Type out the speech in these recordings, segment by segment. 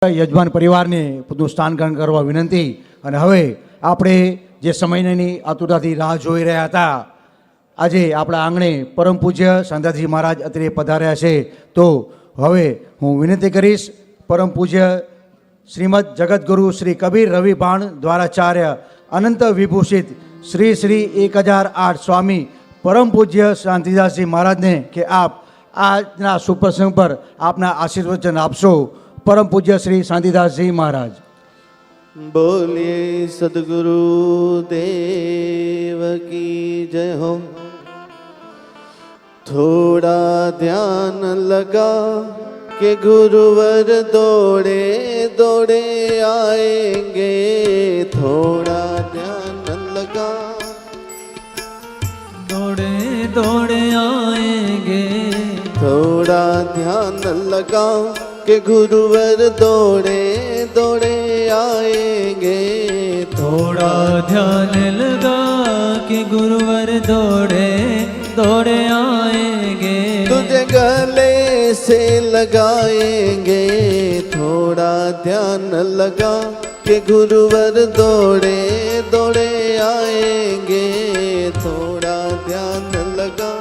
યજમાન પરિવારને પોતાનું સ્થાન ગ્રહણ કરવા વિનંતી. અને હવે આપણે જે સમયની આતુરતાથી રાહ જોઈ રહ્યા હતા, આજે આપણા આંગણે પરમ પૂજ્ય શાંતાજી મહારાજ અત્રે પધાર્યા છે. તો હવે હું વિનંતી કરીશ પરમ પૂજ્ય શ્રીમદ જગતગુરુ શ્રી કબીર રવિ ભાણ દ્વારાચાર્ય અનંત વિભૂષિત શ્રી શ્રી 1008 સ્વામી પરમ પૂજ્ય શાંતિદાસજી મહારાજને કે આપ આજના સુપ્રસંગ પર આપના આશીર્વચન આપશો. परम पूज्य श्री शांतिदास जी महाराज। बोलिए सदगुरु देव की जय हो। थोड़ा ध्यान लगा के गुरुवर दौड़े दौड़े आएंगे। थोड़ा ध्यान लगा दौड़े दौड़े आएंगे। थोड़ा ध्यान लगा के गुरुवर दौड़े दौड़े आएंगे। थोड़ा ध्यान लगा कि गुरुवर दौड़े दौड़े आएंगे। तुझे गले से लगाएंगे। थोड़ा ध्यान लगा के गुरुवर दौड़े दौड़े आएंगे। थोड़ा ध्यान लगा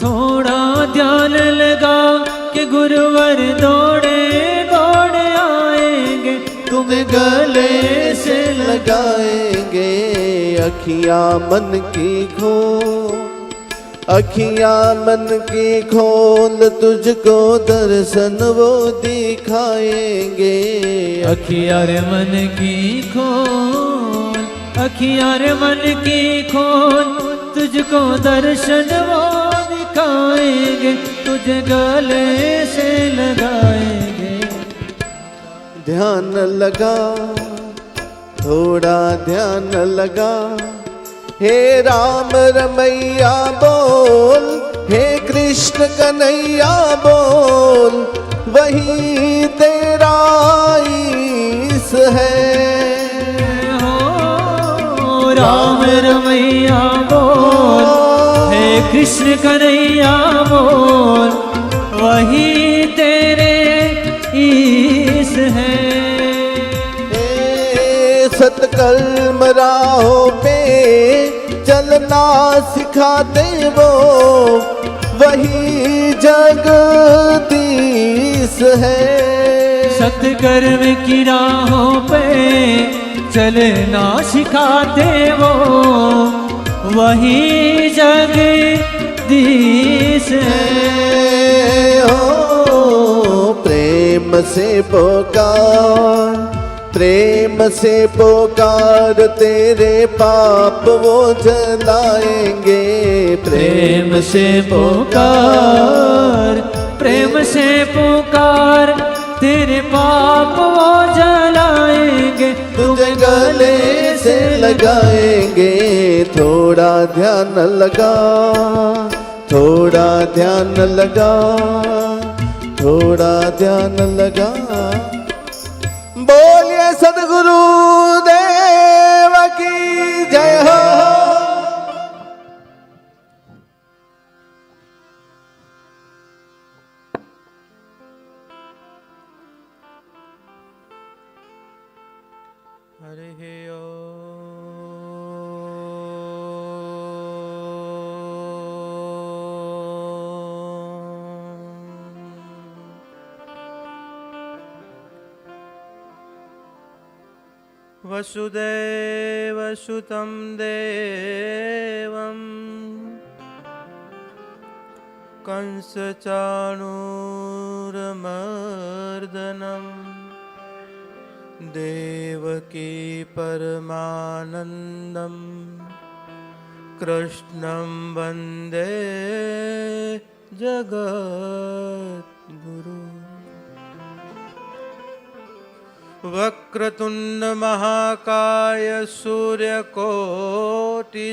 थोड़ा ध्यान लगा कि गुरुवर दौड़े दौड़े आएंगे। तुम गले से लगाएंगे। अखियां मन की खोल, अखियां मन की खोल, तुझको दर्शन वो दिखाएंगे। अखियां रे मन की खोल, अखियां रे मन की खोल, तुझको दर्शन वो दिखाएंगे। तुझे गले से लगाएंगे। ध्यान लगा थोड़ा ध्यान लगा। हे राम रमैया बोल, हे कृष्ण कन्हैया बोल, वही तेरा ईस है। हो राम रमैया बोल, हे कृष्ण कन्हैया बोल, वही तेरे ईस है। सतकर्म राहों पे चलना सिखाते वो, वही जगदीश है। सतकर्म की राहों पे चलना सिखाते वो, वही जगदीश है। हो प्रेम से पुकार, प्रेम से पुकार, तेरे पाप वो जलाएंगे। प्रेम से पुकार, प्रेम से पुकार, तेरे पाप वो जलाएंगे। तुझे गले से लगाएंगे। थोड़ा ध्यान लगा, थोड़ा ध्यान लगा, थोड़ा ध्यान लगा। बोलिए सदगुरु देव की जय हो। हरि वसुदेवसुतं देवं कंसचाणूरमर्दनं देवकी परमानन्दं कृष्णं वन्दे जगद्गुरु। वक्रतुंड महाकाय सूर्यकोटि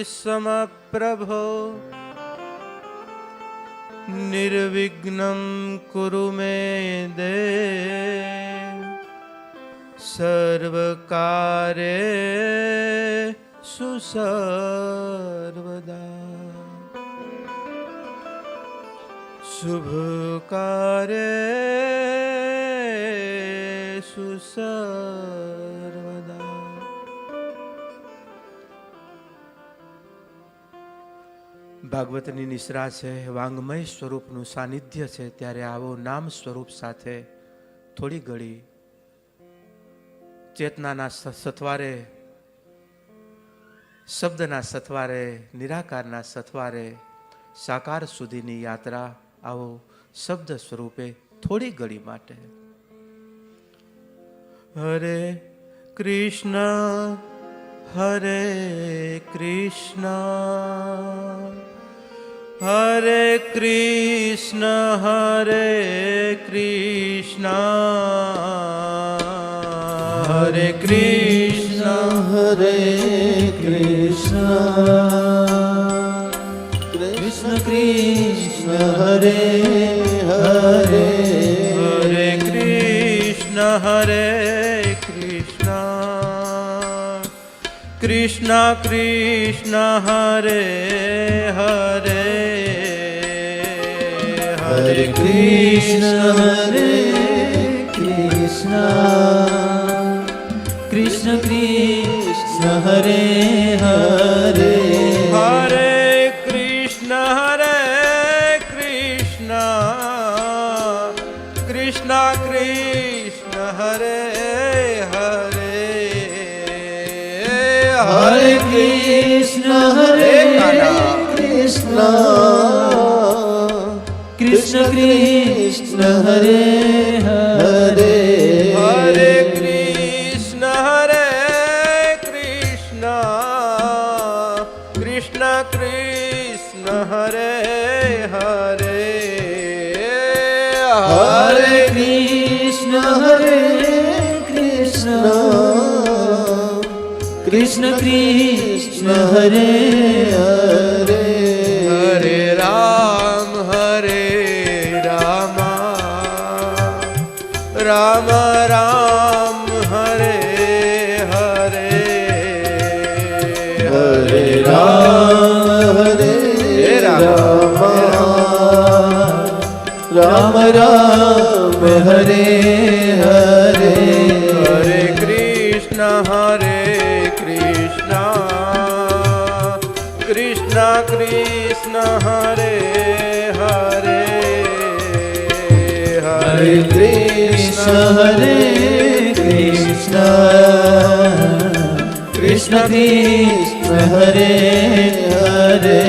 समप्रभो, निर्विघ्नं कुरु मे देव, सर्वकार्येषु सर्वदा। शुभ कार्य સર્વેષુ સર્વદા. ભાગવતની નિશ્રા છે, વાંગમય સ્વરૂપનું સાનિધ્ય છે, ત્યારે આવો નામ સ્વરૂપ સાથે થોડી ઘડી ચેતનાના સથવારે, શબ્દના સથવારે, નિરાકારના સથવારે સાકાર સુધીની યાત્રા આવો શબ્દ સ્વરૂપે થોડી ઘડી માટે. હરે કૃષ્ણ હરે કૃષ્ણ હરે કૃષ્ણ હરે કૃષ્ણ હરે કૃષ્ણ હરે કૃષ્ણ કૃષ્ણ કૃષ્ણ હરે હરે હરે કૃષ્ણ હરે કૃષ્ણ કૃષ્ણ કૃષ્ણ હરે હરે હરે કૃષ્ણ હરે કૃષ્ણ કૃષ્ણ કૃષ્ણ હરે હરે હરે કૃષ્ણ હરે કૃષ્ણ કૃષ્ણ કૃષ્ણ હરે હરે હરે કૃષ્ણ હરે કૃષ્ણ કૃષ્ણ કૃષ્ણ હરે હરે હરે કૃષ્ણ હરે કૃષ્ણ કૃષ્ણ કૃષ્ણ હરે હરે હરે કૃષ્ણ હરે કૃષ્ણ કૃષ્ણ કૃષ્ણ હરે હરે હરે રામ રામ રામ હરે હરે હરે રામ હરે રામ રામ રામ હરે હરે હરે કૃષ્ણ કૃષ્ણ કૃષ્ણ હરે હરે હરે કૃષ્ણ હરે કૃષ્ણ કૃષ્ણ કૃષ્ણ હરે હરે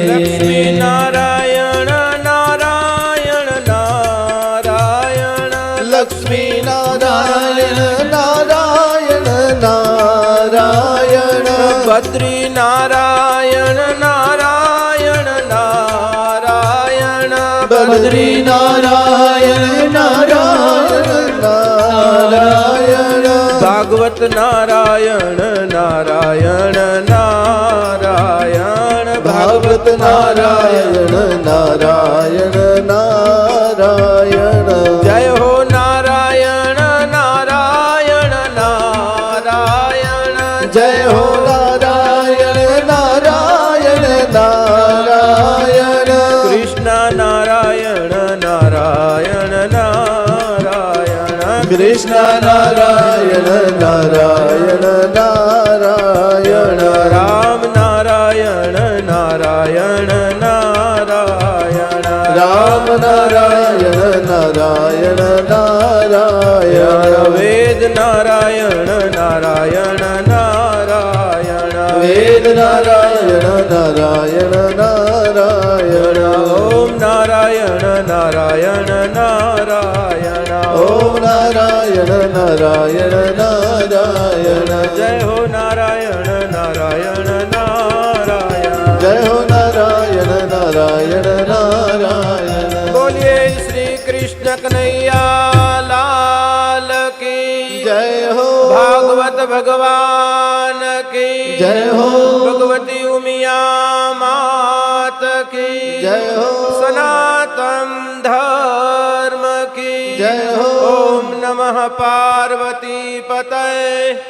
લક્ષ્મી નારાયણ નારાયણ નારાયણ લક્ષ્મી નારાયણ નારાયણ નારાયણ બદ્રી નારાયણ નારાયણ નારાયણ બદ્રી નારાયણ નારાયણ નારાયણ ભાગવત નારાયણ નારાયણ નારાયણ ભાગવત નારાયણ નારાયણ નારાયણ જય હો નારાયણ નારાયણ નારાયણ જય હો નારાયણ નારાયણ નારાયણ કૃષ્ણ નારાયણ નારાયણ નારાયણ કૃષ્ણ નારાયણ નારાયણ નારાયણ રામ નારાયણ નારાયણ નારાયણ રામ નારાયણ નારાયણ નારાયણ વેદ નારાયણ નારાયણ નારાયણ વેદ નારાયણ નારાયણ નારાયણ ઓમ નારાયણ નારાયણ નારાયણ ઓમ નારાયણ નારાયણ નારાયણ જય હો નારાયણ નારાયણ નારાયણ જય હો નારાયણ નારાયણ નારાયણ બોલીએ શ્રી કૃષ્ણ કનૈયા લાલ કી જય હો ભાગવત ભગવાન કી જય હો ભગવતી ઉમિયા માત કી જય હો સનાતન ધર્મ કી જય હો ઓમ નમઃ પાર્વતી પતય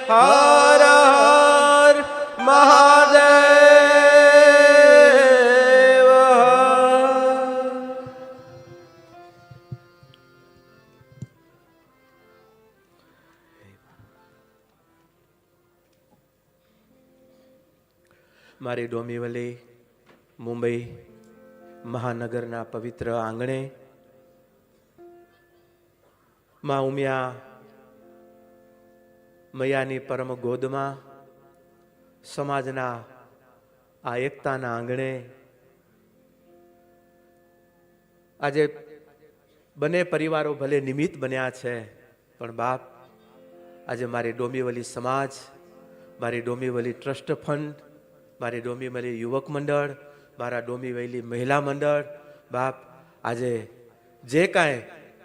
હર હર મહાદેવ. મારી ડોંબીવલી મુંબઈ મહાનગરના પવિત્ર આંગણે માં ઉમિયા મૈયાની પરમ ગોદમાં સમાજના આ એકતાના આંગણે આજે બંને પરિવારો ભલે નિમિત્ત બન્યા છે, પણ બાપ આજે મારી ડોંબીવલી સમાજ, મારી ડોંબીવલી ટ્રસ્ટ ફંડ, મારી ડોંબીવલી યુવક મંડળ, મારા ડોંબીવલી મહિલા મંડળ, બાપ આજે જે કાંઈ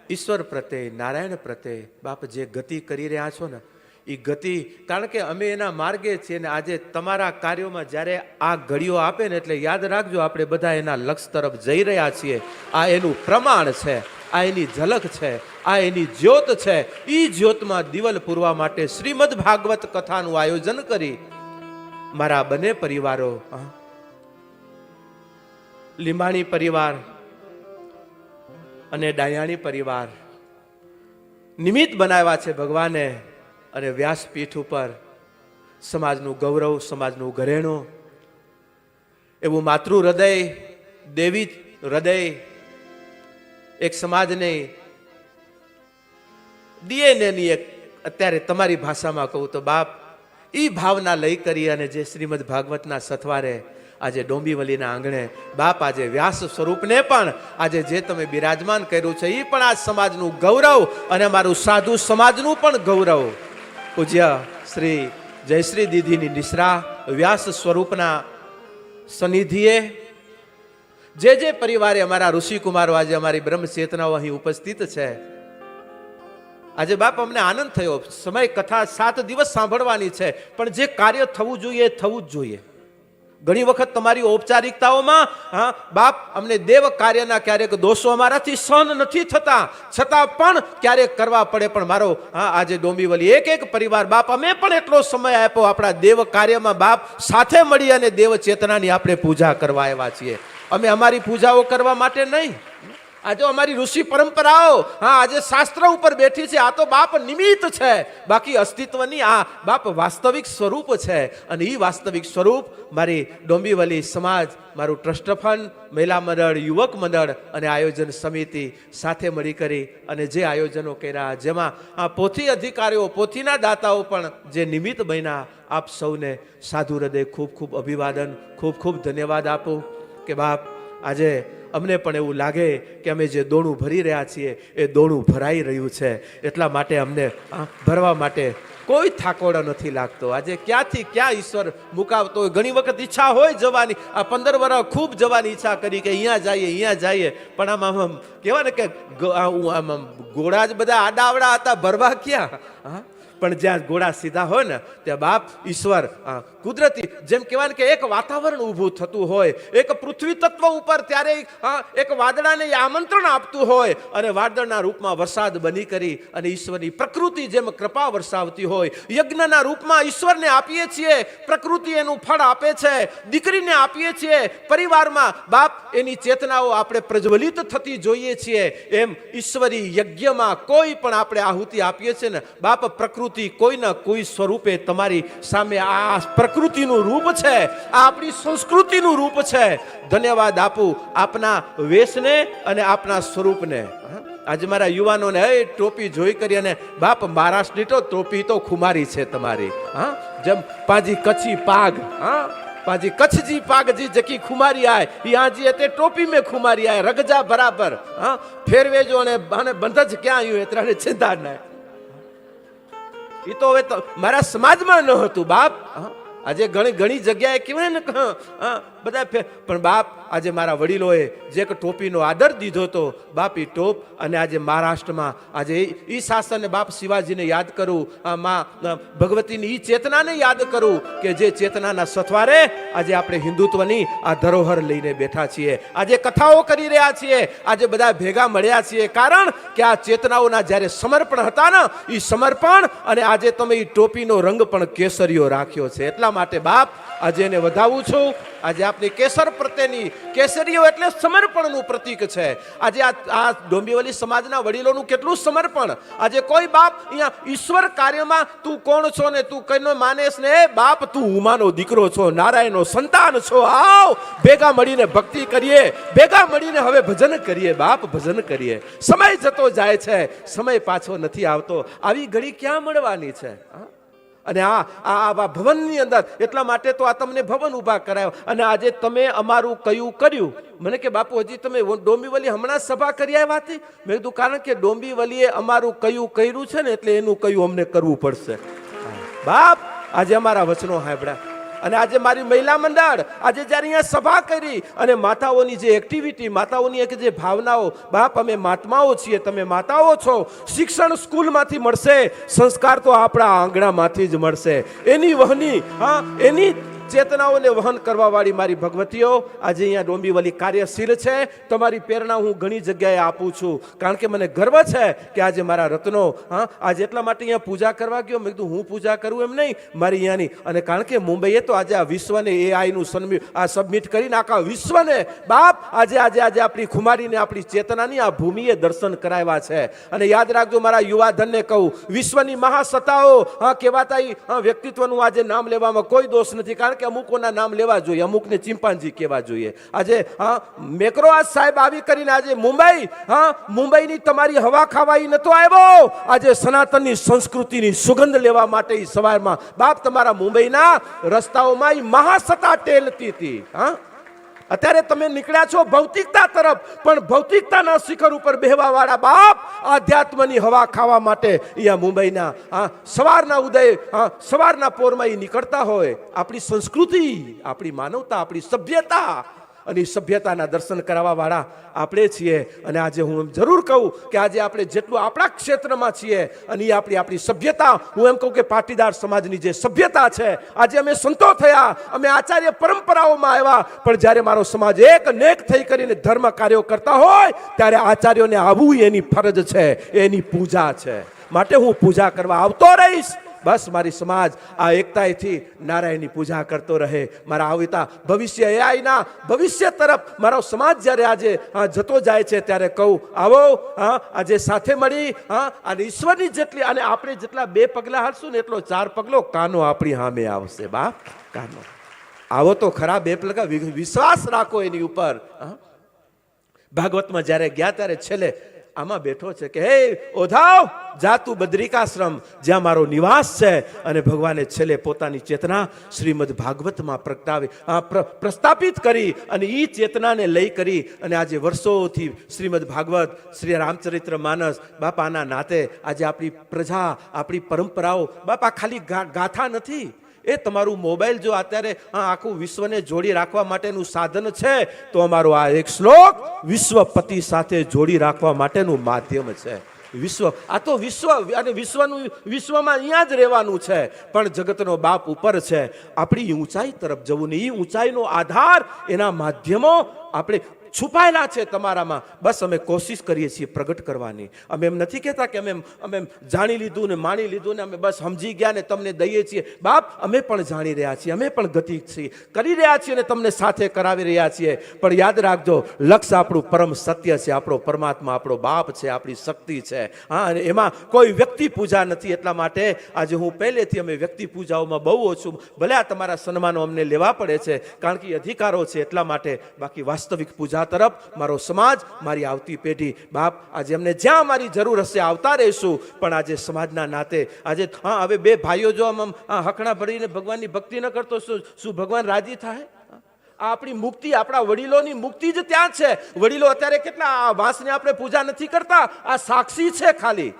ઈશ્વર પ્રત્યે, નારાયણ પ્રત્યે બાપ જે ગતિ કરી રહ્યા છો ને, એ ગતિ, કારણ કે અમે એના માર્ગે છીએ ને આજે તમારા કાર્યોમાં જ્યારે આ ઘડીઓ આપે ને એટલે યાદ રાખજો આપણે બધા એના લક્ષ્ય તરફ જઈ રહ્યા છીએ. આ એનું પ્રમાણ છે, આ એની ઝલક છે, આ એની જ્યોત છે. એ જ્યોતમાં દિવલ પૂરવા માટે શ્રીમદ ભાગવત કથાનું આયોજન કરી મારા બંને પરિવારો, લીંબાણી પરિવાર અને ડાયાણી પરિવાર નિમિત્ત બનાવ્યા છે ભગવાને. અને વ્યાસપીઠ ઉપર સમાજનું ગૌરવ, સમાજનું ઘરેણું, એવું માતૃ હૃદય, દેવી હૃદય એક સમાજને ડીએનએની એક, અત્યારે તમારી ભાષામાં કહું તો બાપ, એ ભાવના લઈ કરી અને જે શ્રીમદ ભાગવતના સથવારે આજે ડોંબીવલીના આંગણે બાપ આજે વ્યાસ સ્વરૂપને પણ આજે જે તમે બિરાજમાન કર્યું છે, એ પણ આ સમાજનું ગૌરવ અને અમારું સાધુ સમાજનું પણ ગૌરવ. પૂજ્ય શ્રી જયશ્રી દીદીની નિશ્રા વ્યાસ સ્વરૂપના સનિધિએ જે પરિવારે અમારા ઋષિકુમારો આજે અમારી બ્રહ્મ ચેતનાઓ અહીં ઉપસ્થિત છે, આજે બાપ અમને આનંદ થયો. સમય કથા 7 દિવસ સાંભળવાની છે, પણ જે કાર્ય થવું જોઈએ એ થવું જ જોઈએ. ઘણી વખત તમારી ઔપચારિકતાઓમાં બાપ અમને દેવ કાર્યના ક્યારેક દોષો અમારાથી સહન નથી થતા, છતાં પણ ક્યારેક કરવા પડે. પણ મારો આજે ડોંબીવલી એક પરિવાર બાપ અમે પણ એટલો સમય આપ્યો આપણા દેવ કાર્યમાં બાપ સાથે મળી અને દેવ ચેતનાની આપણે પૂજા કરવા આવ્યા છીએ. અમે અમારી પૂજાઓ કરવા માટે નહીં. આજે અમારી ઋષિ પરંપરાઓ આજે શાસ્ત્ર ઉપર બેઠી છે, આ તો બાપ નિમિત્ત છે, બાકી અસ્તિત્વની આ બાપ વાસ્તવિક સ્વરૂપ છે. અને એ વાસ્તવિક સ્વરૂપ મારી ડોંબીવલી સમાજ, મારું ટ્રસ્ટ ફંડ, મહિલા મંડળ, યુવક મંડળ અને આયોજન સમિતિ સાથે મળી કરી અને જે આયોજનો કર્યા, જેમાં પોથી અધિકારીઓ, પોથીના દાતાઓ પણ જે નિમિત્ત બન્યા, આપ સૌને સાધુ હૃદય ખૂબ ખૂબ અભિવાદન, ખૂબ ખૂબ ધન્યવાદ આપું કે બાપ આજે અમને પણ એવું લાગે કે અમે જે દોણું ભરી રહ્યા છીએ એ દોણું ભરાઈ રહ્યું છે. એટલા માટે અમને ભરવા માટે કોઈ થાકોડો નથી લાગતો. આજે ક્યાંથી ક્યાં ઈશ્વર મુકાવતો હોય. ઘણી વખત ઈચ્છા હોય જવાની, આ 15 વર્ષ ખૂબ જવાની ઈચ્છા કરી કે અહીંયા જઈએ, પણ આમ કહેવાય ને કે ઘોડા જ બધા આડાવડા હતા, ભરવા ક્યાં? પણ જ્યાં ઘોડા સીધા હોય ને ત્યાં બાપ ઈશ્વર કુદરતી, જેમ કહેવાય કે એક વાતાવરણ ઊભું થતું હોય, એક પૃથ્વી તત્વ ઉપર ત્યારે એક વાદળાને આમંત્રણ આપતું હોય અને વાદળના રૂપમાં વરસાદ બની કરી અને ઈશ્વરની પ્રકૃતિ જેમ કૃપા વરસાવતી હોય, યજ્ઞના રૂપમાં ઈશ્વરને આપીએ છીએ, પ્રકૃતિ એનું ફળ આપે છે, દીકરીને આપીએ છીએ, પરિવારમાં બાપ એની ચેતનાઓ આપણે પ્રજ્વલિત થતી જોઈએ છીએ. એમ ઈશ્વરી યજ્ઞમાં કોઈ પણ આપણે આહુતિ આપીએ છીએ ને બાપ, પ્રકૃતિ કોઈના કોઈ સ્વરૂપે તમારી સામે આ પ્રકૃતિનું રૂપ છે, આ આપણી સંસ્કૃતિનું રૂપ છે. ધન્યવાદ આપું આપના વેશને અને આપના સ્વરૂપને. આજે મારા યુવાનોને એ ટોપી જોઈ કરી અને બાપ મહારાષ્ટ્રની તો ટોપી તો ખુમારી છે તમારી. જેમ પાજી કચ્છી પાગ, પાજી કચ્છજી પાગજી જકી ખુમારી આય, યાજી તે ટોપી મેં ખુમારી આય, રગજા બરાબર ફેરવેજો અને બંધ જ ક્યાં આવ્યું એ ત્રણે ચિંતા ના. એ તો હવે તો મારા સમાજમાં ન હતું બાપ. આજે ઘણી જગ્યાએ કહેવાય ને બધા, પણ બાપ આજે મારા વડીલોએ જે ટોપીનો આદર દીધો હતો બાપ, એ ટોપ. અને આજે મહારાષ્ટ્રમાં આજે એ શાસનને બાપ શિવાજીને યાદ કરું, માં ભગવતીની એ ચેતનાને યાદ કરું કે જે ચેતનાના સથવારે આજે આપણે હિન્દુત્વની આ ધરોહર લઈને બેઠા છીએ, આજે કથાઓ કરી રહ્યા છીએ, આજે બધા ભેગા મળ્યા છીએ, કારણ કે આ ચેતનાઓના જ્યારે સમર્પણ હતા ને, એ સમર્પણ અને આજે તમે એ ટોપીનો રંગ પણ કેસરીયો રાખ્યો છે. એટલા માટે બાપ આજે એને વધાવું છું. આજે આપની કેસર પ્રત્યેની, કેસરીઓ એટલે સમર્પણનું પ્રતીક છે. આજે આ ડોંબીવલી સમાજના વડીલોનું કેટલું સમર્પણ. આજે કોઈ બાપ અહીંયા ઈશ્વર કાર્યમાં તું કોણ છો ને તું કઈનો માનેસ ને, બાપ તું ઉમાનો દીકરો છો, નારાયણનો સંતાન છો, આવ ભેગા મળીને ભક્તિ કરીએ, ભેગા મળીને હવે ભજન કરીએ, બાપ ભજન કરીએ. સમય જતો જાય છે, સમય પાછો નથી આવતો. આવી ઘડી ક્યાં મળવાની છે? અને આ ભવનની અંદર એટલા માટે તો આ તમને ભવન ઊભા કરાયો. અને આજે તમે અમારું કયું કર્યું. મને કે બાપુ હજી તમે ડોંબીવલી હમણાં સભા કરી આવ્યા હતી? મેં કીધું કારણ કે ડોંબીવલીએ અમારું કયું કર્યું છે ને એટલે એનું કયું અમને કરવું પડશે. બાપ આજે અમારા વચનો સાંભળ્યા. અને આજે મારી મહિલા મંડળ આજે જ્યારે અહીંયા સભા કરી અને માતાઓની જે એક્ટિવિટી, માતાઓની એક જે ભાવનાઓ, બાપ અમે મહાત્માઓ છીએ, તમે માતાઓ છો. શિક્ષણ સ્કૂલમાંથી મળશે, સંસ્કાર તો આપણા આંગણામાંથી જ મળશે. એની વહની એની ચેતનાઓને વહન કરવા વાળી મારી ભગવતીઓ આજે અહીંયા ડોંબીવલી કાર્યશીલ છે. તમારી પ્રેરણા હું ઘણી જગ્યાએ આપું છું, કારણ કે મને ગર્વ છે કે આજે મારા રત્નો આજે એટલા માટે અહીંયા પૂજા કરવા ગયો. મેં કીધું હું પૂજા કરું એમ નહીં, મારી અહીંયાની. અને કારણ કે મુંબઈએ તો આજે આ વિશ્વને એઆઈનું સબમિટ કરીને આખા વિશ્વને બાપ આજે આપણી ખુમારીને આપણી ચેતનાની આ ભૂમિએ દર્શન કરાવ્યા છે. અને યાદ રાખજો મારા યુવાધનને કહું, વિશ્વની મહાસત્તાઓ કહેવાતા વ્યક્તિત્વનું આજે નામ લેવામાં કોઈ દોષ નથી, કારણ કે અમુકોના નામ લેવા જોઈએ, અમુકને ચિંપાંજી કહેવા જોઈએ. આજે મેકરોઆજ સાહેબ આવી કરીને આજે મુંબઈની તમારી હવા ખાવા નતો આવ્યો. આજે સનાતનની સંસ્કૃતિની સુગંધ લેવા માટે સવારમાં બાપ તમારા મુંબઈના રસ્તાઓમાં મહાસત્તા ટેલતી હતી. અત્યારે તમે નીકળ્યા છો ભૌતિકતા તરફ, પણ ભૌતિકતાના શિખર ઉપર બેહવા વાળા બાપ આધ્યાત્મની હવા ખાવા માટે અહીંયા મુંબઈના સવારના ઉદય, સવારના પોરમાં નીકળતા હોય. આપણી સંસ્કૃતિ, આપણી માનવતા, આપણી સભ્યતા અને સભ્યતાના દર્શન કરાવવા વાળા આપણે છીએ. અને આજે હું જરૂર કહું કે આજે આપણે જેટલું આપણા ક્ષેત્રમાં છીએ અને એ આપણી સભ્યતા, હું એમ કહું કે પાટીદાર સમાજની જે સભ્યતા છે, આજે અમે સંતો થયા, અમે આચાર્ય પરંપરાઓમાં આવ્યા, પણ જ્યારે મારો સમાજ એક નેક થઈ કરીને ધર્મ કાર્યો કરતા હોય ત્યારે આચાર્યોને આવવું એની ફરજ છે, એની પૂજા છે. માટે હું પૂજા કરવા આવતો રહીશ. બસ મારી સમાજ આ એકતાથી નારાયણની પૂજા કરતો રહે. મારા આવતા ભવિષ્ય એઆઈના ભવિષ્ય તરફ મારો સમાજ જ્યારે આજે જતો જાય છે ત્યારે કહું આવો આજે સાથે મળી અને ઈશ્વરની જેટલી, અને આપણે જેટલા 2 પગલા હાલશું ને એટલો 4 પગલો કાનો આપણી સામે આવશે. બાપ કાનો આવો તો ખરા, 2 પગલા વિશ્વાસ રાખો એની ઉપર. ભાગવતમાં જ્યારે ગયા ત્યારે છેલ્લે આમાં બેઠો છે કે હે ઓધાવ જા તું બદ્રિકાશ્રમ જ્યાં મારો નિવાસ છે. અને ભગવાને છેલ્લે પોતાની ચેતના શ્રીમદ ભાગવતમાં પ્રસ્થાપિત કરી અને એ ચેતનાને લઈ કરી અને આજે વર્ષોથી શ્રીમદ ભાગવત, શ્રી રામચરિત્ર માનસ બાપાના નાતે આજે આપણી પ્રજા, આપણી પરંપરાઓ બાપા ખાલી ગાથા નથી. એ તમારું મોબાઈલ જો અત્યારે આખું વિશ્વને જોડી રાખવા માટેનું સાધન છે તો અમારો આ એક શ્લોક વિશ્વપતિ સાથે જોડી રાખવા માટેનું માધ્યમ છે. વિશ્વ આ તો વિશ્વ અને વિશ્વમાં અહીંયા જ રહેવાનું છે, પણ જગતનો બાપ ઉપર છે. આપણી ઊંચાઈ તરફ જવું ને એ ઊંચાઈનો આધાર એના માધ્યમો આપણે છુપાયેલા છે તમારામાં. બસ અમે કોશિશ કરીએ છીએ પ્રગટ કરવાની. અમે એમ નથી કહેતા કે અમે જાણી લીધું ને માણી લીધું ને અમે બસ સમજી ગયા ને તમને દઈએ છીએ. બાપ અમે પણ જાણી રહ્યા છીએ, અમે પણ ગતિ કરી રહ્યા છીએ અને તમને સાથે કરાવી રહ્યા છીએ. પણ યાદ રાખજો લક્ષ્ય આપણું પરમ સત્ય છે, આપણો પરમાત્મા, આપણો બાપ છે, આપણી શક્તિ છે. અને એમાં કોઈ વ્યક્તિ પૂજા નથી. એટલા માટે આજે હું પહેલેથી અમે વ્યક્તિ પૂજાઓમાં બહુ ઓછું, ભલે આ તમારા સન્માનો અમને લેવા પડે છે કારણ કે અધિકારો છે એટલા માટે, બાકી વાસ્તવિક પૂજા તરફ મારો સમાજ, મારી આવતી પેઢી બાપ આજે અમને જ્યાં મારી જરૂર હશે આવતા રહીશું. પણ આજે સમાજના નાતે આજે હવે 2 ભાઈઓ જો આમ હકણા ભરીને ભગવાનની ભક્તિ ન કરતો શું ભગવાન રાજી થાય? આપણી મુક્તિ, આપણા વડીલોની મુક્તિ જ ત્યાં છે. વડીલો અત્યારે કેટલા વાંસને આપણે પૂજા નથી કરતા, આ સાક્ષી છે ખાલી.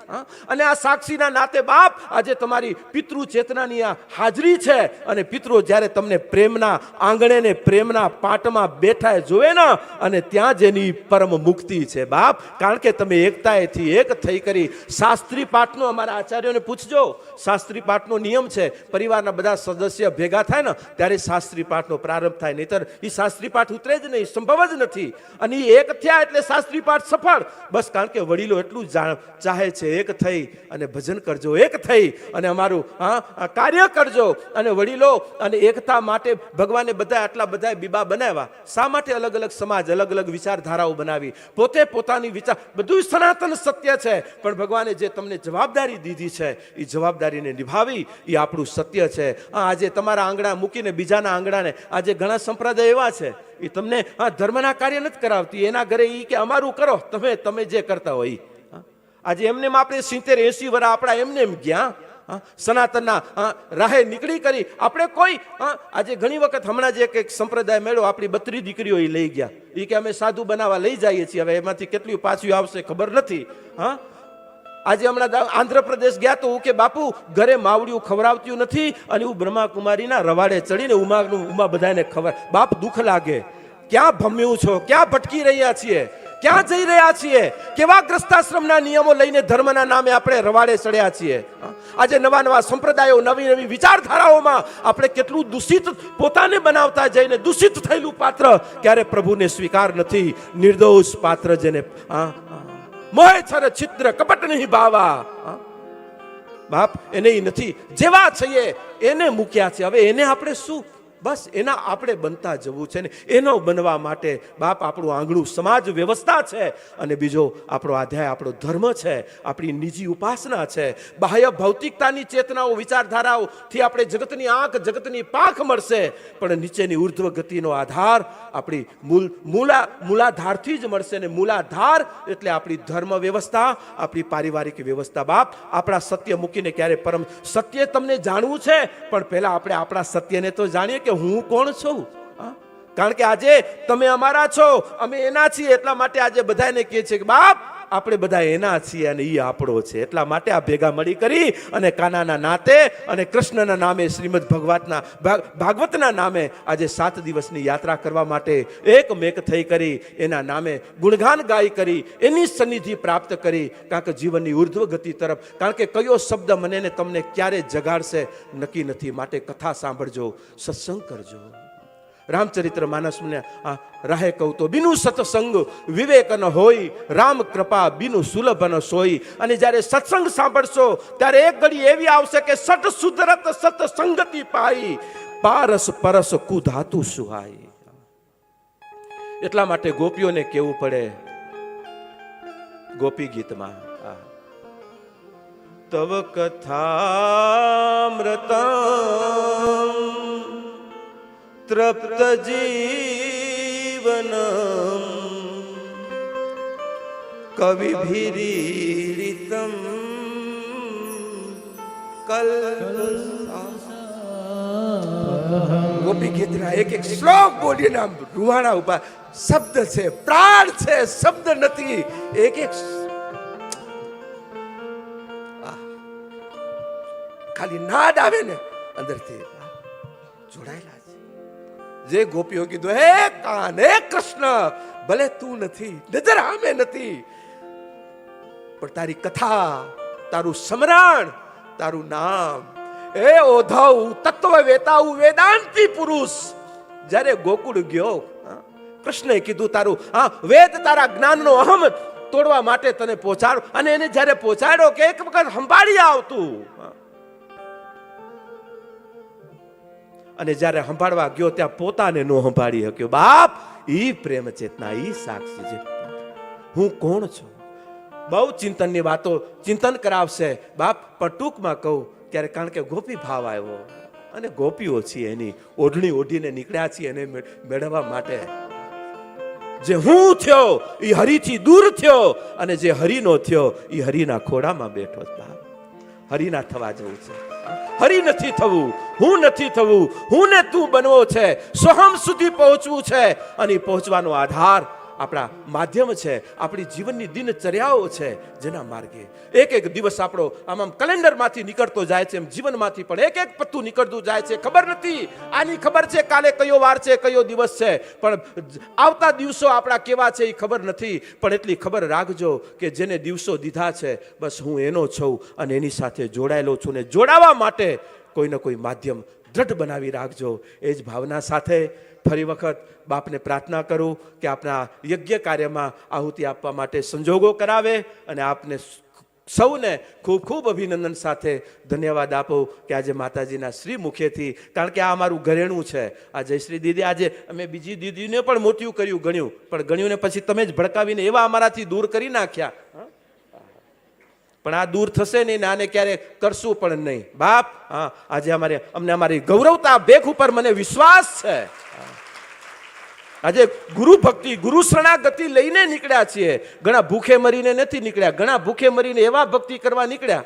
અને આ સાક્ષીના નાતે બાપ આજે તમારી પિતૃ ચેતનાની આ હાજરી છે. અને પિતૃ જ્યારે તમને પ્રેમના આંગણે ને પ્રેમના પાટમાં બેઠા જોવે ને, અને ત્યાં જ એની પરમ મુક્તિ છે બાપ. કારણ કે તમે એકતાએથી એક થઈ કરી શાસ્ત્રી પાઠનો, અમારા આચાર્યોને પૂછજો, શાસ્ત્રી પાઠનો નિયમ છે પરિવારના બધા સદસ્ય ભેગા થાય ને ત્યારે શાસ્ત્રી પાઠનો પ્રારંભ થાય. નહીતર એ શાસ્ત્રી પાઠ ઉતરે જ નહીં, સંભવ જ નથી. અને એ એક થયા એટલે શાસ્ત્રી પાઠ સફળ. બસ કારણ કે વડીલો એટલું જ ચાહે છે, એક થઈ અને ભજન કરજો, એક થઈ અને અમારું કાર્ય કરજો. અને વડીલો અને એકતા માટે ભગવાને બધા આટલા બધા બીબા બનાવ્યા. શા માટે અલગ અલગ સમાજ, અલગ અલગ વિચારધારાઓ બનાવી? પોતે પોતાની વિચાર, બધું સનાતન સત્ય છે, પણ ભગવાને જે તમને જવાબદારી દીધી છે એ જવાબદારીને નિભાવી એ આપણું સત્ય છે. આજે તમારા આંગણા મૂકીને બીજાના આંગણાને, આજે ઘણા સંપ્રદાય એવા છે એ તમને ધર્મના કાર્ય નથી કરાવતી, એના ઘરે એ કે અમારું કરો, તમે જે કરતા હોય. આજે એમને આપણે 70-80 વર્ષ આપણા એમને એમ ગયા, સનાતનના રાહે નીકળી કરી આપણે કોઈ. આજે ઘણી વખત હમણાં જ એક સંપ્રદાય મેળો આપણી 32 દીકરીઓ એ લઈ ગયા, એ કે અમે સાધુ બનાવવા લઈ જઈએ છીએ. હવે એમાંથી કેટલી પાછું આવશે ખબર નથી. આજે હમણાં આંધ્રપ્રદેશ ગયા તો કે બાપુ ઘરે માવડિયું ખવડાવતું નથી અને હું બ્રહ્માકુમારીના રવાડે ચડીને ઉમા બધાને ખબર. બાપ દુઃખ લાગે. ક્યાં ભમ્યું છો, ક્યાં ભટકી રહ્યા છીએ, ક્યાં જઈ રહ્યા છીએ? કેવા ગ્રસ્તાશ્રમના નિયમો લઈને ધર્મના નામે આપણે રવાડે ચડ્યા છીએ? આજે નવા નવા સંપ્રદાયો, નવી નવી વિચારધારાઓમાં આપણે કેટલું દૂષિત પોતાને બનાવતા જઈને દૂષિત થયેલું પાત્ર ક્યારે પ્રભુને સ્વીકાર નથી. નિર્દોષ પાત્ર જેને મોહે છર છિદ્ર કપટ નહીં ભાવા, બાપ એને નથી, જેવા છીએ એને મૂક્યા છે. હવે એને આપણે શું, બસ એના આપણે બનતા જવું છે ને. એનો બનવા માટે બાપ આપણું આંગણું સમાજ વ્યવસ્થા છે, અને બીજો આપણો અધ્યાય આપણો ધર્મ છે, આપણી નિજી ઉપાસના છે. બાહ્ય ભૌતિકતાની ચેતનાઓ, વિચારધારાઓથી આપણે જગતની આંખ, જગતની પાંખ મળશે, પણ નીચેની ઉર્ધ્વ ગતિનો આધાર આપણી મૂલાધારથી જ મળશે. ને મૂલાધાર એટલે આપણી ધર્મ વ્યવસ્થા, આપણી પારિવારિક વ્યવસ્થા. બાપ આપણા સત્ય મૂકીને ક્યારે પરમ સત્ય તમને જાણવું છે, પણ પહેલા આપણે આપણા સત્યને તો જાણીએ કે હું કોણ છું. કારણ કે આજે તમે અમારા છો, અમે એના છીએ, એટલા માટે આજે બધાને કહે છે કે બાપ આપણે બધા એના છીએ અને એ આપણો છે. એટલા માટે આ ભેગા મળી કરી અને કાનાના નાતે અને કૃષ્ણના નામે, શ્રીમદ ભાગવતના નામે આજે 7 દિવસની યાત્રા કરવા માટે એકમેક થઈ કરી, એના નામે ગુણગાન ગાઈ કરી, એની સન્નિધિ પ્રાપ્ત કરી. કારણ કે જીવનની ઉર્ધ્વ ગતિ તરફ, કારણ કે કયો શબ્દ મને ને તમને ક્યારે જગાડશે નક્કી નથી. માટે કથા સાંભળજો, સત્સંગ કરજો. રામચરિત્ર માનસને રાહે કહું તો બિનુ સત્સંગ વિવેક ન હોય, રામ કૃપા બિનુ સુલભ ન સોઈ. અને જ્યારે સત્સંગ સાંભળશો ત્યારે એક ઘડી એવી આવશે કે સત સુધરત સત્સંગતિ પાઈ, પારસ પરસ કુધાતુ સુહાઈ. એટલા માટે ગોપીઓને કહેવું પડે ગોપી ગીતમાં, તવ કથામૃતમ તૃપ્ત જીવનમ કવિભીરીતમ ગોપી ગીતના એક એક શ્લોક બોલીને આમ રૂવાણા ઉભા. શબ્દ છે, પ્રાણ છે, શબ્દ નથી. એક એક ખાલી નાદ આવે ને અંદરથી જોડાયેલા. જે ગોપીઓ કીધું હે કાન, હે કૃષ્ણ, ભલે તું નથી, નજર આમે નથી, પણ તારી કથા, તારું સ્મરણ, તારું નામ, એ ઓધવ તત્વ વેતાઉ વેદાંતી પુરુષ. જ્યારે ગોકુળ ગયો, કૃષ્ણએ કીધું તારું વેદ, તારા જ્ઞાનનો અહમ તોડવા માટે તને પહોંચાડો. અને એને જ્યારે પહોંચાડ્યો કે એક વખત સંભાળી આવતું, અને જ્યારે સંભાળવા ગયો ત્યાં પોતાને નો સંભાળી શક્યો. બાપ ઈ પ્રેમ ચેતના, ઈ સાક્ષી છે. હું કોણ છું? બહુ ચિંતનની વાતો ચિંતન કરાવશે બાપ, પણ ટૂંકમાં કહું ત્યારે, કારણ કે ગોપી ભાવ આવ્યો અને ગોપીઓ છીએ એની ઓઢણી ઓઢીને નીકળ્યા છીએ એને મેળવવા માટે. જે હું થયો એ હરિથી દૂર થયો, અને જે હરિનો થયો એ હરિના ખોડામાં બેઠો. બાપ હરિના થવા જવું છે, હરી નથી થવું, હું નથી થવું, હું ને તું બનવો છે, સોહમ સુધી પહોંચવું છે. અને પહોંચવાનો આધાર આપણા માધ્યમ છે, આપણી જીવનની દિનચર્યાઓ છે, જેના માર્ગે એક એક દિવસ આપણો આમ કેલેન્ડરમાંથી નીકળતો જાય છે, એમ જીવનમાંથી પણ એક એક પત્તું નીકળતું જાય છે. ખબર નથી, આની ખબર છે કાલે કયો વાર છે, કયો દિવસ છે, પણ આવતા દિવસો આપણા કેવા છે એ ખબર નથી. પણ એટલી ખબર રાખજો કે જેને દિવસો દીધા છે બસ હું એનો છું અને એની સાથે જોડાયેલો છું, ને જોડાવા માટે કોઈ ને કોઈ માધ્યમ દ્રઢ બનાવી રાખજો. એ જ ભાવના સાથે ફરી વખત બાપને પ્રાર્થના કરું કે આપણા યજ્ઞ કાર્યમાં આહુતિ આપવા માટે સંજોગો કરાવે અને આપને સૌને ખૂબ ખૂબ અભિનંદન સાથે ધન્યવાદ આપો કે આજે માતાજીના શ્રી મુખેથી, કારણ કે આ અમારું ઘરેણું છે. આ જયશ્રી દીદી, આજે અમે બીજી દીદીને પણ મોટિયું કર્યું, ગણ્યું, પણ ગણ્યું ને પછી તમે જ ભડકાવીને એવા અમારાથી દૂર કરી નાખ્યા. પણ આ દૂર થશે નહીં ને આને ક્યારે કરશું પણ નહીં. બાપ, હા, આજે અમને અમારી ગૌરવતા ભેખ ઉપર મને વિશ્વાસ છે. આજે ગુરુ ભક્તિ, ગુરુ શરણાગતિ લઈને નીકળ્યા છીએ. ઘણા ભૂખે મરીને નથી નીકળ્યા, ઘણા ભૂખે મરીને એવા ભક્તિ કરવા નીકળ્યા,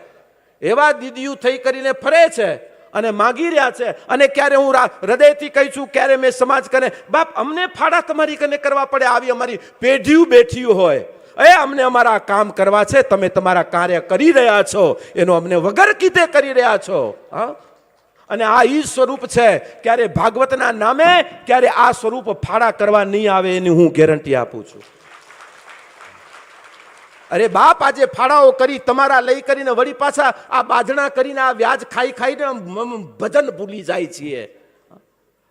એવા દીદીઓ થઈ કરીને ફરે છે અને માગી રહ્યા છે. અને ક્યારે હું હૃદયથી કહી છું, ક્યારે મેં સમાજ કરે, બાપ અમને ફાળા તમારી કને કરવા પડે. આવી અમારી પેઢીઓ બેઠી હોય, અમને અમારા કામ કરવા છે, તમે તમારા કાર્ય કરી રહ્યા છો, એનો અમને વગર કીધે કરી રહ્યા છો. હા, અને આ ઈ સ્વરૂપ છે. ક્યારે ભાગવતના નામે ક્યારે આ સ્વરૂપ ફાળા કરવા નહીં આવે એની હું ગેરંટી આપું છું. અરે બાપ, આજે ફાળાઓ કરી તમારા લઈ કરીને વળી પાછા આ બાજણા કરીને આ વ્યાજ ખાઈ ખાઈને ભજન ભૂલી જાય છીએ.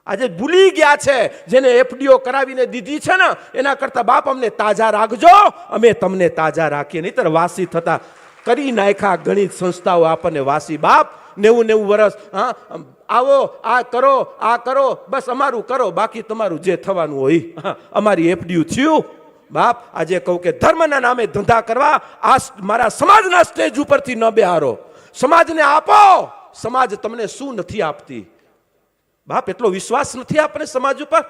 આજે ભૂલી ગયા છે. જેને એફડીઓ કરાવીને દીધી છે ને, એના કરતા બાપ અમને તાજા રાખજો, અમે તમને તાજા રાખીએ. નહીતર વાસી થતા કરી નાખ્યા ઘણી સંસ્થાઓ આપણને વાસી. બાપ 90 વર્ષ, હા, આવો, આ કરો, બસ અમારું કરો, બાકી તમારું જે થવાનું હોય. અમારી એફડીયું થયું. બાપ, આજે કહું કે ધર્મના નામે ધંધા કરવા આ મારા સમાજના સ્ટેજ ઉપરથી ન બેહારો. સમાજને આપો. સમાજ તમને શું નથી આપતી? બાપ, એટલો વિશ્વાસ નથી આપણે સમાજ ઉપર?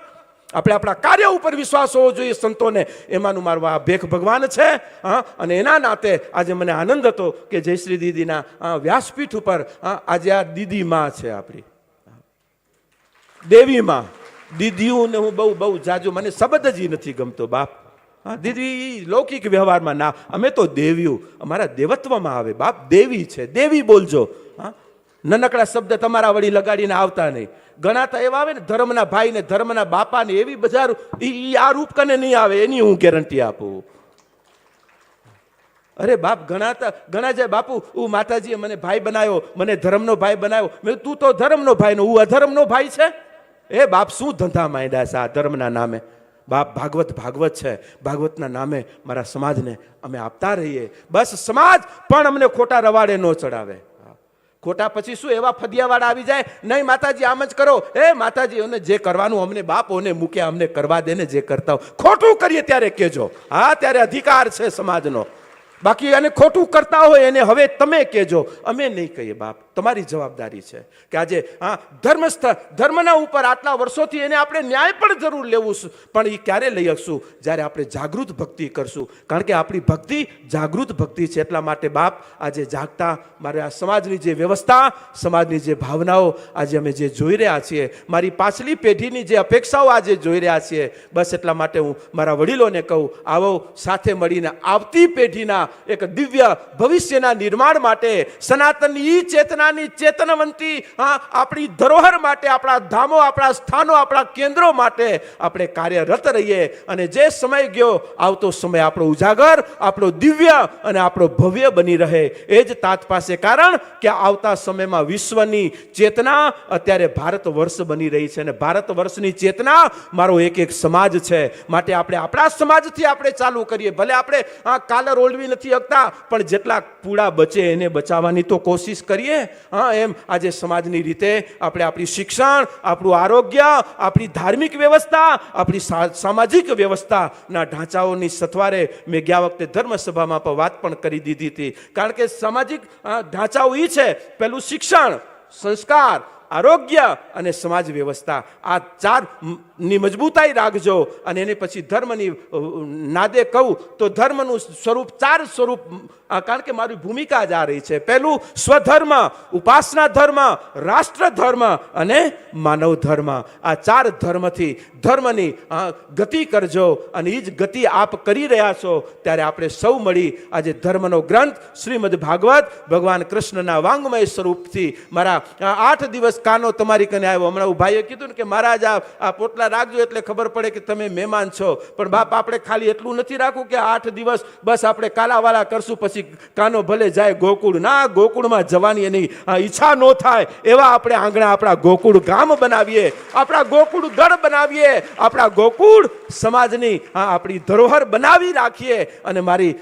આપણે આપણા કાર્ય ઉપર વિશ્વાસ હોવો જોઈએ સંતોને. એમાંનું મારું આ ભેખ ભગવાન છે. હા, અને એના નાતે આજે મને આનંદ હતો કે જયશ્રી દીદીના વ્યાસપીઠ ઉપર આજે આ દીદી માં છે, આપણી દેવી માં. દીદીઓને હું બહુ જાજુ, મને શબ્દ જ નથી ગમતો બાપ. હા, દીદી લૌકિક વ્યવહારમાં ના, અમે તો દેવીઓ, અમારા દેવત્વમાં આવે. બાપ, દેવી છે, દેવી બોલજો. હા, નનકડા શબ્દ તમારા વળી લગાડીને આવતા નહીં. ઘણા તો એવા આવે ને, ધર્મના ભાઈ ને ધર્મના બાપા ને, એવી બજાર આ રૂપ કને નહીં આવે, એની હું ગેરંટી આપું. અરે બાપ, ઘણા જાય બાપુ, હું માતાજીએ મને ભાઈ બનાવ્યો, મને ધર્મનો ભાઈ બનાવ્યો. મેં તું તો ધર્મનો ભાઈ નો, હું અધર્મનો ભાઈ છે? એ બાપ, શું ધંધા માંડ્યા છે આ ધર્મના નામે? બાપ, ભાગવત છે. ભાગવતના નામે મારા સમાજને અમે આપતા રહીએ. બસ સમાજ પણ અમને ખોટા રવાડે ન ચડાવે. ખોટા પછી શું એવા ફદિયાવાળા આવી જાય, નહીં માતાજી આમ જ કરો. માતાજી એને જે કરવાનું અમને બાપોને મૂક્યા, અમને કરવા દે ને જે કરતા હોય. ખોટું કરીએ ત્યારે કહેજો. હા, ત્યારે અધિકાર છે સમાજનો. બાકી અને ખોટું કરતા હોય એને હવે તમે કહેજો, અમે નહીં કહીએ. બાપ, તમારી જવાબદારી છે કે આજે ધર્મના ઉપર આટલા વર્ષોથી એને આપણે ન્યાય પણ જરૂર લેવું છે, પણ એ ક્યારે લઈ શકશું? જ્યારે આપણે જાગૃત ભક્તિ કરશું. કારણ કે આપણી ભક્તિ જાગૃત ભક્તિ છે. એટલા માટે બાપ, આજે જાગતા મારે આ સમાજની જે વ્યવસ્થા, સમાજની જે ભાવનાઓ આજે અમે જે જોઈ રહ્યા છીએ, મારી પાછલી પેઢીની જે અપેક્ષાઓ આજે જોઈ રહ્યા છીએ, બસ એટલા માટે હું મારા વડીલોને કહું, આવો સાથે મળીને આવતી પેઢીના એક દિવ્ય ભવિષ્યના નિર્માણ માટે, સનાતનની ચેતનાની ચેતનવંતી આપણી ધરોહર માટે, આપણા ધામો, આપણા સ્થાનો, આપણા કેન્દ્રો માટે આપણે કાર્યરત રહીએ. અને જે સમય ગયો, આવતો સમય આપણો ઉજાગર, આપણો દિવ્ય અને આપણો ભવ્ય બની રહે. એ જ તાત પાસે. કારણ કે આવતા સમયમાં વિશ્વની ચેતના અત્યારે ભારત વર્ષ બની રહી છે, અને ભારત વર્ષની ચેતના મારો એક સમાજ છે. માટે આપણે આપણા સમાજથી આપણે ચાલુ કરીએ. ભલે આપણે કાલર ઓળવી નથી શકતા, પણ જેટલા પૂડા બચે એને બચાવવાની તો કોશિશ કરીએ. હા, એમ આજે સમાજની રીતે આપણે આપણી શિક્ષણ, આપણું આરોગ્ય, આપણી ધાર્મિક વ્યવસ્થા, આપણી સામાજિક વ્યવસ્થાના ઢાંચાઓની સથવારે મેં ગયા વખતે ધર્મસભામાં પણ વાત પણ કરી દીધી હતી. કારણ કે સામાજિક ઢાંચાઓ એ છે, પહેલું શિક્ષણ, સંસ્કાર, આરોગ્ય અને સમાજ વ્યવસ્થા. આ ચારની મજબૂતાઈ રાખજો. અને એને પછી ધર્મની નાદે કહું તો ધર્મનું સ્વરૂપ, 4 સ્વરૂપ. કારણ કે મારી ભૂમિકા જ આ રહી છે. પહેલું સ્વધર્મ, ઉપાસના ધર્મ, રાષ્ટ્ર ધર્મ અને માનવ ધર્મ. આ 4 ધર્મથી ધર્મની ગતિ કરજો. અને એ જ ગતિ આપ કરી રહ્યા છો. ત્યારે આપણે સૌ મળી આજે ધર્મનો ગ્રંથ શ્રીમદ ભાગવત ભગવાન કૃષ્ણના વાંગમય સ્વરૂપથી મારા 8 દિવસ કાનો તમારી કને આવ્યો. હમણાં ભાઈએ કીધું ને કે મહારાજ આ પોટલા યાત્રા રાખજો એટલે ખબર પડે કે તમે મહેમાન છો. પણ બાપ આપણે ખાલી એટલું નથી રાખવું કે 8 દિવસ બસ આપણે કાલાવાલા કરશું પછી કાનો ભલે જાય ગોકુળ. ના, ગોકુળમાં જવાની એની ઈચ્છા ન થાય એવા આપણે આંગણા આપણા ગોકુળ ગામ બનાવીએ, આપણા ગોકુળ ગઢ બનાવીએ, આપણા ગોકુળ સમાજની આપણી ધરોહર બનાવી રાખીએ. અને મારી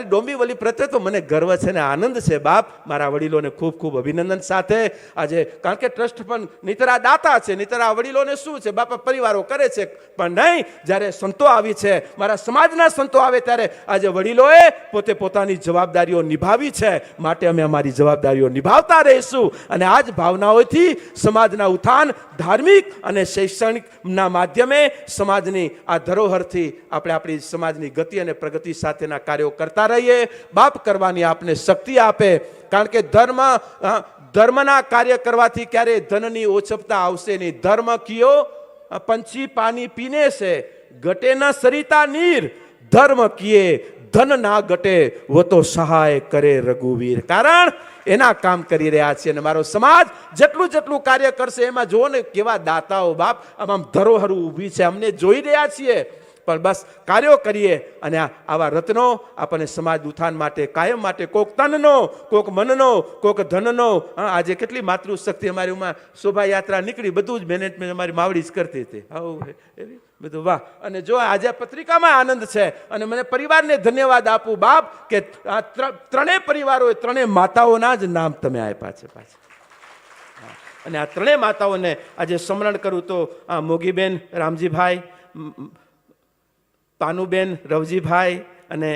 ડોંબીવલી પ્રત્યે તો મને ગર્વ છે ને આનંદ છે બાપ. મારા વડીલોને ખૂબ ખૂબ અભિનંદન સાથે આજે, કારણ કે ટ્રસ્ટ પણ નીતરા દાતા છે, નીતરા વડીલોને શું છે બાપા, પરિવારો કરે છે. પણ નહીં, જ્યારે સંતો આવી છે, મારા સમાજના સંતો આવે ત્યારે આજે વડીલોએ પોતે પોતાની જવાબદારીઓ નિભાવી છે. માટે અમે અમારી જવાબદારીઓ નિભાવતા રહીશું. અને આ જ ભાવનાઓથી સમાજના ઉત્થાન, ધાર્મિક અને શૈક્ષણિકના માધ્યમે સમાજની આ ધરોહરથી આપણે આપણી સમાજની ગતિ અને પ્રગતિ સાથેના કાર્યો કરતા રહીએ. બાપ કરવાની આપને શક્તિ આપે, કારણ કે ધર્મના કાર્ય કરવાથી ક્યારે ધનની ઓછપતા આવશે નહીં. ધર્મ કિયો પંછી પાણી પીને છે, ઘટે ન સરિતા નીર. ધર્મ કિએ ધન ના ઘટે, વો તો સહાય કરે રઘુવીર. કારણ એના કામ કરી રહ્યા છીએ. અને મારો સમાજ જેટલું જેટલું કાર્ય કરશે એમાં જુઓ ને કેવા દાતાઓ બાપ આમ ધરોહર ઊભી છે, અમને જોઈ રહ્યા છીએ. પણ બસ કાર્યો કરીએ અને આવા રત્નો આપણને સમાજ ઉત્થાન માટે કાયમ માટે, કોક તનનો, કોક મનનો, કોક ધનનો. આજે કેટલી માતૃશક્તિ અમારીમાં શોભાયાત્રા નીકળી, બધું જ મેનેજમેન્ટ અમારી માવડી જ કરતી હતી. એવી બધું વાહ. અને જો આજે પત્રિકામાં આનંદ છે અને મને પરિવારને ધન્યવાદ આપું બાપ કે આ ત્રણેય પરિવારોએ, ત્રણેય માતાઓના જ નામ તમે આપ્યા છે પાછા. અને આ ત્રણેય માતાઓને આજે સ્મરણ કરું તો આ મોગીબેન રામજીભાઈ, પાનુબેન રવજીભાઈ અને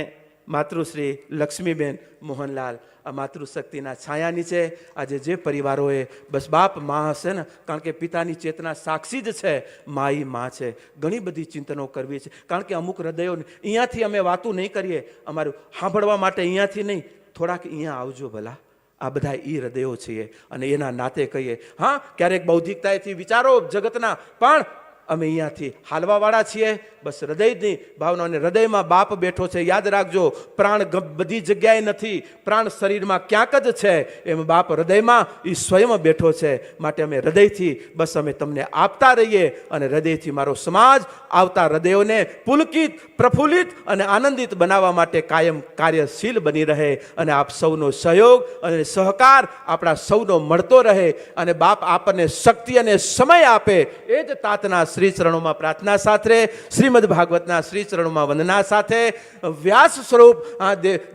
માતૃશ્રી લક્ષ્મીબેન મોહનલાલ, આ માતૃશક્તિના છાયા નીચે આજે જે પરિવારોએ બસ બાપ માં હશે ને, કારણ કે પિતાની ચેતના સાક્ષી જ છે, માઈ માં છે. ઘણી બધી ચિંતનો કરવી છે, કારણ કે અમુક હૃદયો અહીંયાથી અમે વાતું નહીં કરીએ, અમારું સાંભળવા માટે અહીંયાથી નહીં, થોડાક અહીંયા આવજો ભલા. આ બધા ઈ હૃદયો છીએ અને એના નાતે કહીએ. હા, ક્યારેક બૌદ્ધિકતાથી વિચારો જગતના, પણ અમે અહીંયાથી હાલવાવાળા છીએ. બસ હૃદયની ભાવના, અને હૃદયમાં બાપ બેઠો છે. યાદ રાખજો, પ્રાણ બધી જગ્યાએ નથી, પ્રાણ શરીરમાં ક્યાંક જ છે. એમ બાપ હૃદયમાં એ સ્વયં બેઠો છે. માટે અમે હૃદયથી બસ અમે તમને આપતા રહીએ અને હૃદયથી મારો સમાજ આવતા હૃદયોને પુલકિત, પ્રફુલ્લિત અને આનંદિત બનાવવા માટે કાયમ કાર્યશીલ બની રહે. અને આપ સૌનો સહયોગ અને સહકાર આપણા સૌનો મળતો રહે. અને બાપ આપણને શક્તિ અને સમય આપે, એ જ તાતના શ્રી ચરણોમાં પ્રાર્થના સાથે, શ્રીમદ ભાગવતના શ્રી ચરણોમાં વંદના સાથે, વ્યાસ સ્વરૂપ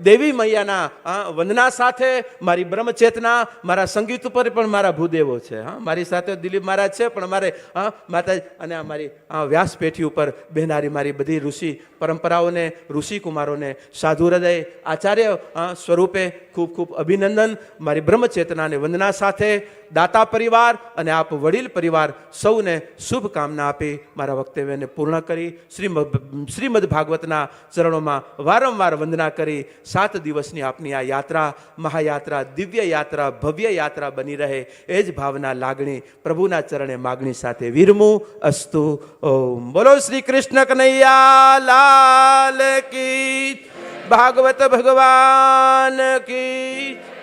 દેવી મૈયાના વંદના સાથે, મારી બ્રહ્મચેતના, મારા સંગીત ઉપર પણ મારા ભૂદેવો છે. મારી સાથે દિલીપ મહારાજ છે, પણ મારે માતા અને મારી વ્યાસ પેઠી ઉપર બહેનારી મારી બધી ઋષિ પરંપરાઓને, ઋષિ કુમારોને સાધુ હૃદય આચાર્ય સ્વરૂપે ખૂબ ખૂબ અભિનંદન. મારી બ્રહ્મચેતનાને વંદના સાથે દાતા પરિવાર અને આપ વડીલ પરિવાર સૌને શુભકામના આપી મારા વક્તવ્યને પૂર્ણ કરી શ્રીમદ ભાગવતના ચરણોમાં વારંવાર વંદના કરી 7 દિવસની આપની આ યાત્રા, મહાયાત્રા, દિવ્ય યાત્રા, ભવ્ય યાત્રા બની રહે, એ જ ભાવના, લાગણી પ્રભુના ચરણે માગણી સાથે વિરમું. અસ્તુ. ઓમ. બોલો શ્રી કૃષ્ણ કનૈયા લાલ કી, ભાગવત ભગવાન કી.